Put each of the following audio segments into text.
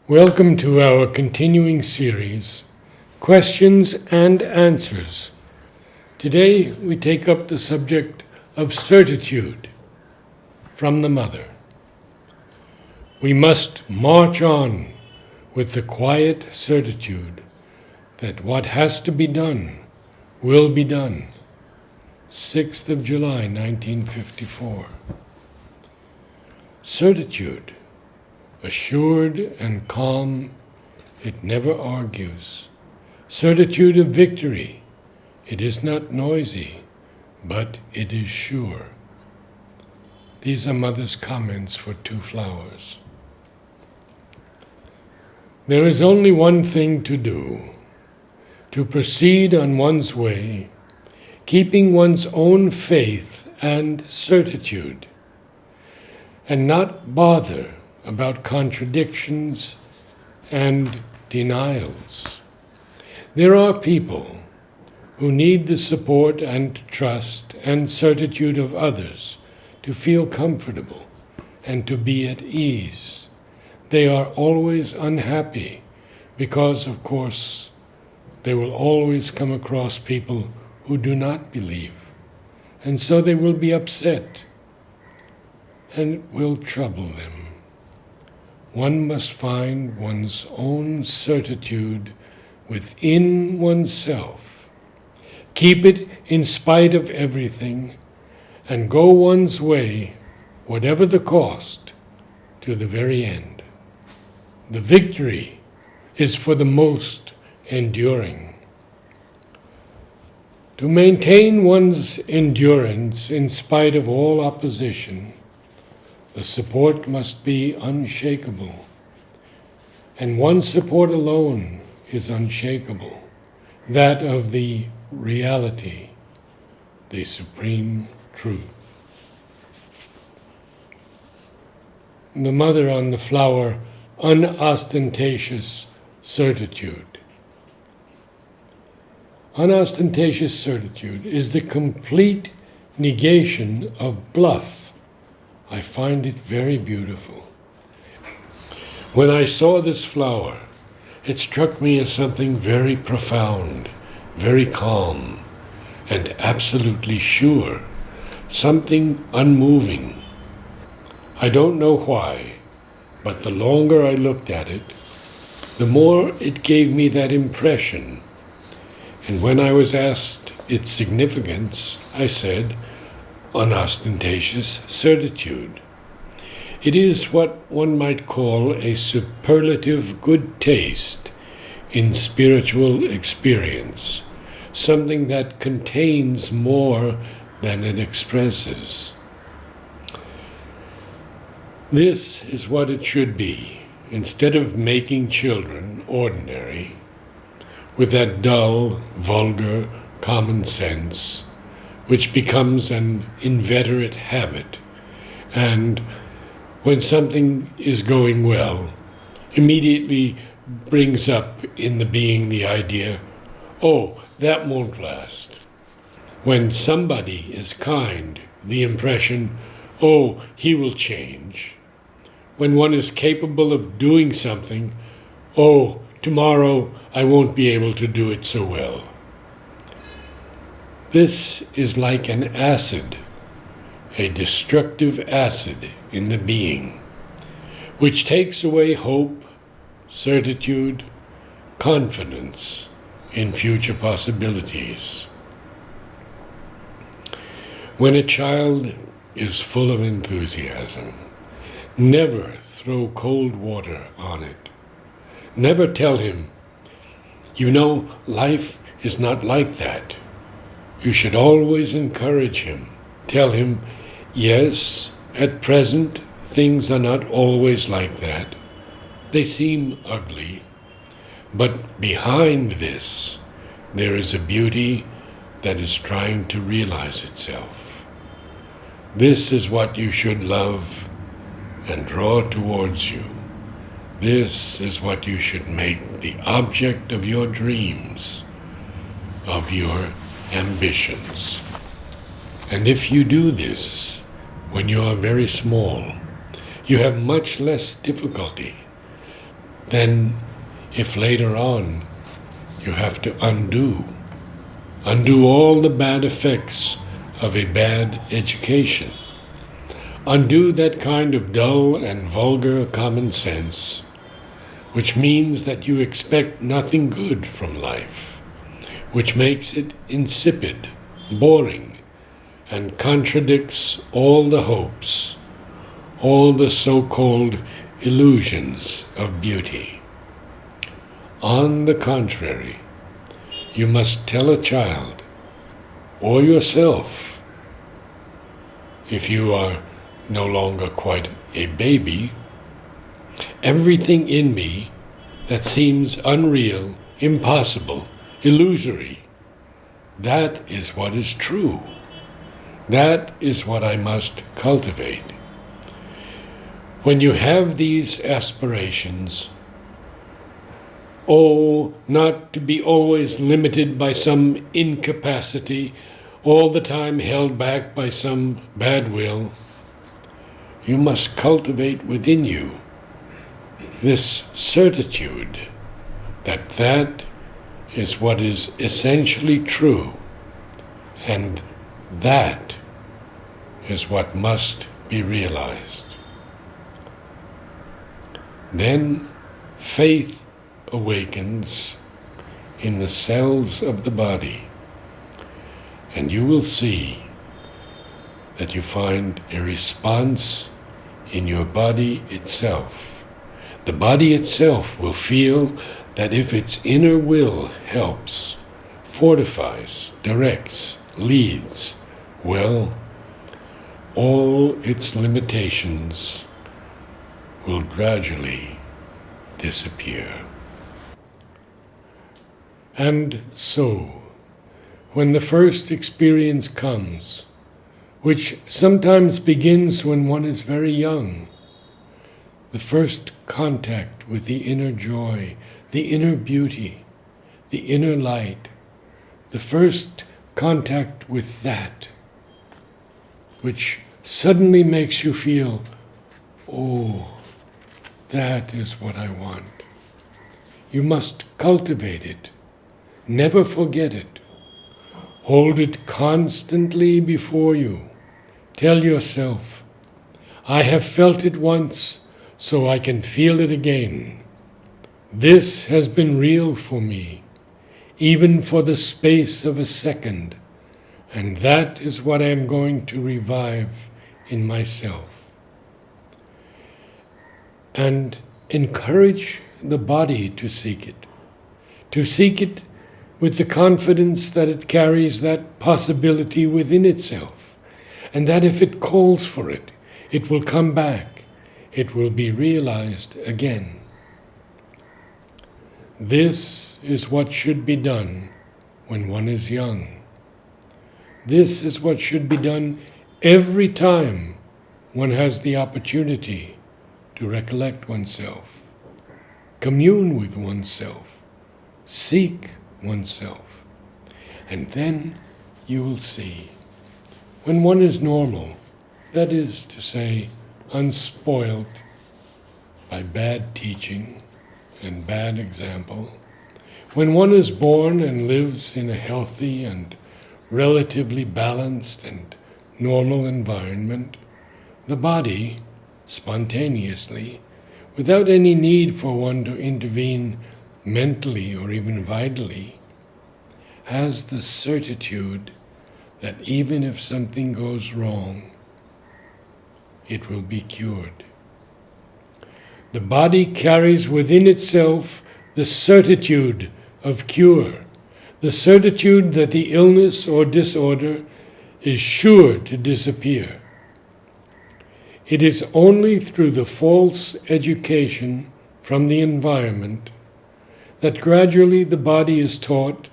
Welcome to our continuing series, Questions and Answers. Today we take up the subject of certitude from the mother. We must march on with the quiet certitude that what has to be done will be done. 6th of July, 1954. Certitude. Assured and calm, it never argues. Certitude of victory. It is not noisy, but it is sure. These are Mother's comments for Two Flowers. There is only one thing to do, to proceed on one's way, keeping one's own faith and certitude, and not bother about contradictions and denials. There are people who need the support and trust and certitude of others to feel comfortable and to be at ease. They are always unhappy because, of course, they will always come across people who do not believe, and so they will be upset and it will trouble them. One must find one's own certitude within oneself, keep it in spite of everything, and go one's way, whatever the cost, to the very end. The victory is for the most enduring. To maintain one's endurance in spite of all opposition, the support must be unshakable, and one support alone is unshakable, that of the reality, the supreme truth. The mother on the flower, unostentatious certitude. Unostentatious certitude is the complete negation of bluff. I find it very beautiful. When I saw this flower, it struck me as something very profound, very calm, and absolutely sure, something unmoving. I don't know why, but the longer I looked at it, the more it gave me that impression. And when I was asked its significance, I said, unostentatious certitude. It is what one might call a superlative good taste in spiritual experience, something that contains more than it expresses. This is what it should be, instead of making children ordinary, with that dull, vulgar common sense, which becomes an inveterate habit, and when something is going well, immediately brings up in the being the idea, oh, that won't last. When somebody is kind, the impression, oh, he will change. When one is capable of doing something, oh, tomorrow I won't be able to do it so well. This is like an acid, a destructive acid in the being, which takes away hope, certitude, confidence in future possibilities. When a child is full of enthusiasm, never throw cold water on it. Never tell him, you know, life is not like that. You should always encourage him. Tell him, yes, at present things are not always like that. They seem ugly. But behind this, there is a beauty that is trying to realize itself. This is what you should love and draw towards you. This is what you should make the object of your dreams, of your ambitions. And if you do this when you are very small, you have much less difficulty Then, if later on you have to undo all the bad effects of a bad education, undo that kind of dull and vulgar common sense, which means that you expect nothing good from life, which makes it insipid, boring, and contradicts all the hopes, all the so-called illusions of beauty. On the contrary, you must tell a child, or yourself, if you are no longer quite a baby, everything in me that seems unreal, impossible, illusory, that is what is true. That is what I must cultivate. When you have these aspirations, not to be always limited by some incapacity, all the time held back by some bad will, you must cultivate within you this certitude that that is what is essentially true, and that is what must be realized. Then faith awakens in the cells of the body, and you will see that you find a response in your body itself. The body itself will feel that if its inner will helps, fortifies, directs, leads, well, all its limitations will gradually disappear. And so, when the first experience comes, which sometimes begins when one is very young, the first contact with the inner joy, the inner beauty, the inner light, the first contact with that, which suddenly makes you feel, that is what I want. You must cultivate it, never forget it, hold it constantly before you. Tell yourself, I have felt it once, so I can feel it again. This has been real for me, even for the space of a second, and that is what I am going to revive in myself. And encourage the body to seek it with the confidence that it carries that possibility within itself, and that if it calls for it, it will come back, it will be realized again. This is what should be done when one is young. This is what should be done every time one has the opportunity to recollect oneself, commune with oneself, seek oneself. And then you will see, when one is normal, that is to say, unspoiled by bad teaching and bad example, when one is born and lives in a healthy and relatively balanced and normal environment, the body, spontaneously, without any need for one to intervene mentally or even vitally, has the certitude that even if something goes wrong, it will be cured. The body carries within itself the certitude of cure, the certitude that the illness or disorder is sure to disappear. It is only through the false education from the environment that gradually the body is taught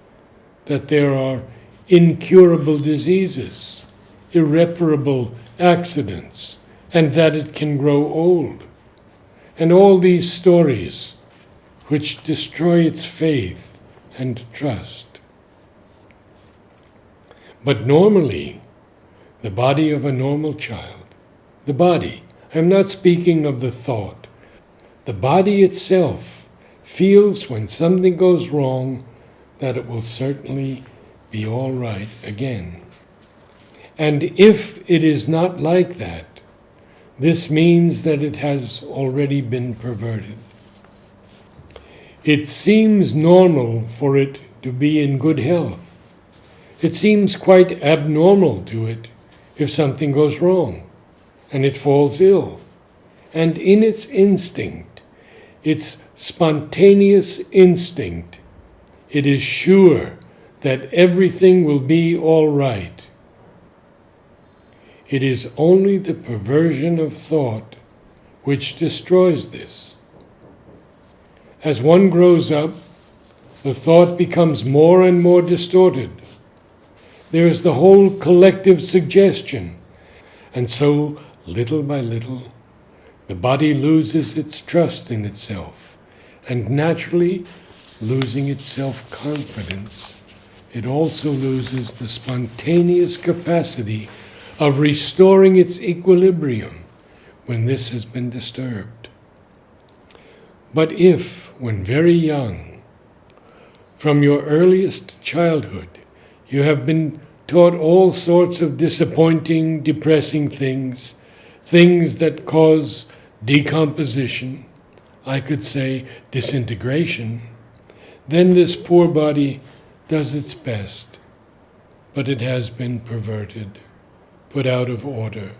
that there are incurable diseases, irreparable accidents, and that it can grow old. And all these stories which destroy its faith and trust. But normally, the body of a normal child, the body, I'm not speaking of the thought, the body itself feels when something goes wrong that it will certainly be all right again. And if it is not like that, this means that it has already been perverted. It seems normal for it to be in good health. It seems quite abnormal to it if something goes wrong and it falls ill. And in its instinct, its spontaneous instinct, it is sure that everything will be all right. It is only the perversion of thought which destroys this. As one grows up, the thought becomes more and more distorted. There is the whole collective suggestion, and so, little by little, the body loses its trust in itself, and naturally, losing its self-confidence, it also loses the spontaneous capacity of restoring its equilibrium when this has been disturbed. But if, when very young, from your earliest childhood, you have been taught all sorts of disappointing, depressing things that cause decomposition, I could say disintegration, then this poor body does its best, but it has been perverted, put out of order,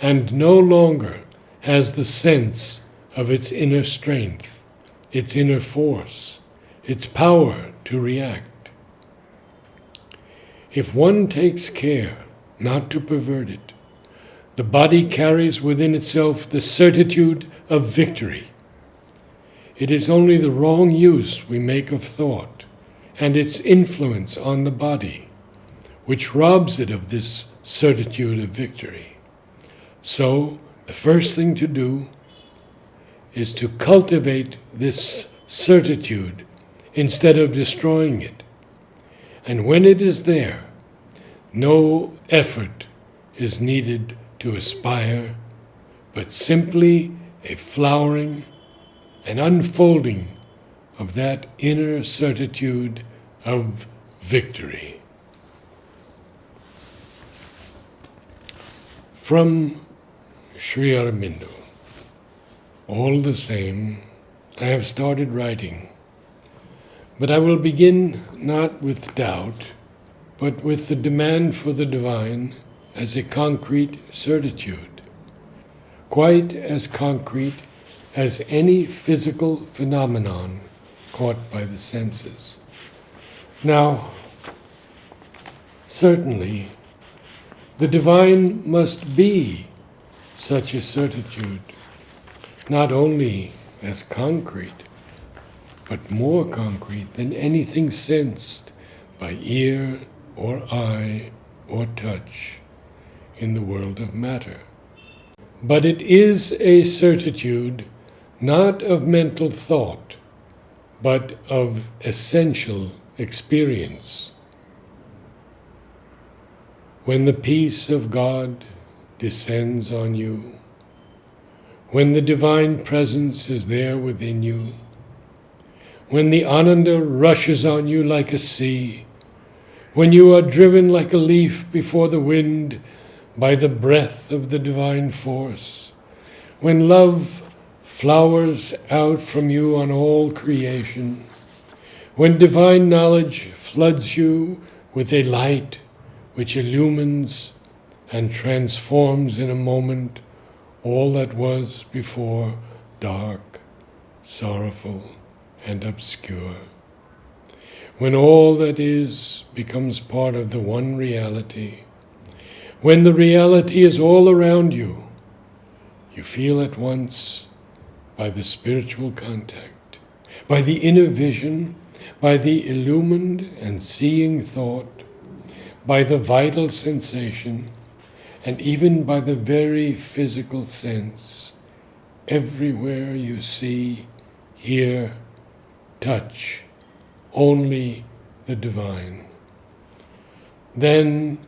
and no longer has the sense of its inner strength, its inner force, its power to react. If one takes care not to pervert it, the body carries within itself the certitude of victory. It is only the wrong use we make of thought and its influence on the body which robs it of this certitude of victory. So, the first thing to do is to cultivate this certitude instead of destroying it. And when it is there, no effort is needed to aspire, but simply a flowering and unfolding of that inner certitude of victory. From Sri Aurobindo. All the same, I have started writing, but I will begin not with doubt, but with the demand for the divine as a concrete certitude, quite as concrete as any physical phenomenon caught by the senses. Now, certainly, the divine must be such a certitude, not only as concrete, but more concrete than anything sensed by ear or eye or touch in the world of matter. But it is a certitude not of mental thought, but of essential experience. When the peace of God descends on you, when the divine presence is there within you, when the Ananda rushes on you like a sea, when you are driven like a leaf before the wind by the breath of the divine force, when love flowers out from you on all creation, when divine knowledge floods you with a light which illumines and transforms in a moment all that was before dark, sorrowful, and obscure. When all that is becomes part of the one reality, when the reality is all around you, you feel at once by the spiritual contact, by the inner vision, by the illumined and seeing thought, by the vital sensation, and even by the very physical sense. Everywhere you see, hear, touch, only the divine. Then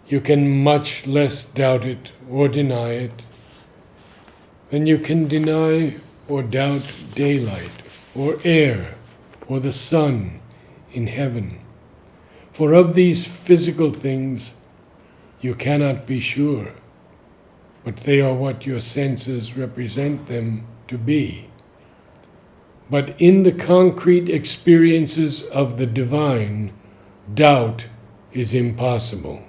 you can much less doubt it or deny it than you can deny or doubt daylight or air, or the sun in heaven. For of these physical things you cannot be sure, but they are what your senses represent them to be. But in the concrete experiences of the divine, doubt is impossible.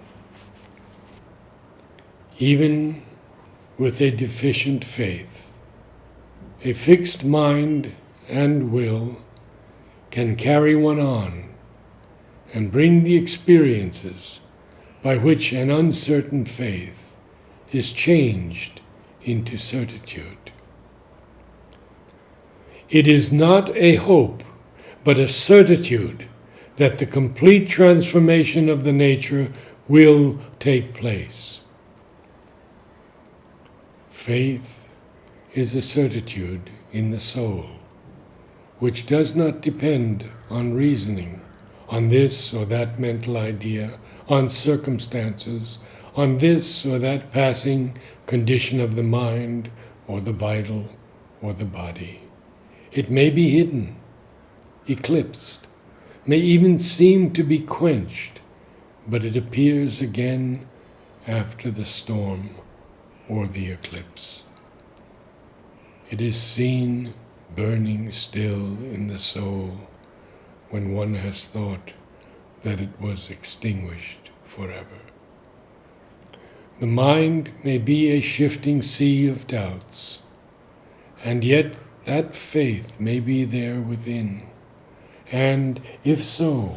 Even with a deficient faith, a fixed mind and will can carry one on and bring the experiences by which an uncertain faith is changed into certitude. It is not a hope, but a certitude that the complete transformation of the nature will take place. Faith is a certitude in the soul, which does not depend on reasoning, on this or that mental idea, on circumstances, on this or that passing condition of the mind or the vital or the body. It may be hidden, eclipsed, may even seem to be quenched, but it appears again after the storm or the eclipse. It is seen burning still in the soul when one has thought that it was extinguished forever. The mind may be a shifting sea of doubts, and yet that faith may be there within, and if so,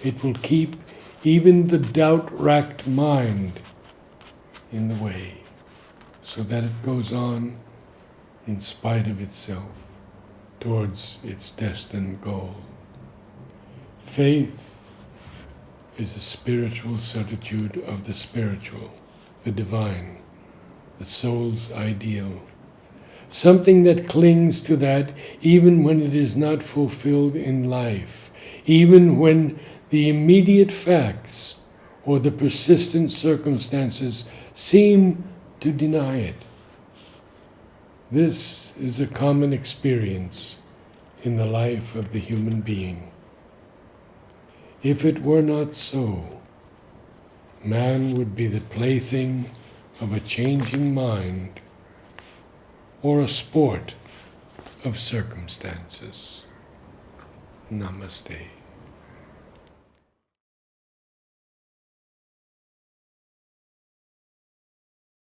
it will keep even the doubt-racked mind in the way, so that it goes on in spite of itself towards its destined goal. Faith is a spiritual certitude of the spiritual, the divine, the soul's ideal, something that clings to that even when it is not fulfilled in life, even when the immediate facts or the persistent circumstances seem to deny it. This is a common experience in the life of the human being. If it were not so, man would be the plaything of a changing mind or a sport of circumstances. Namaste.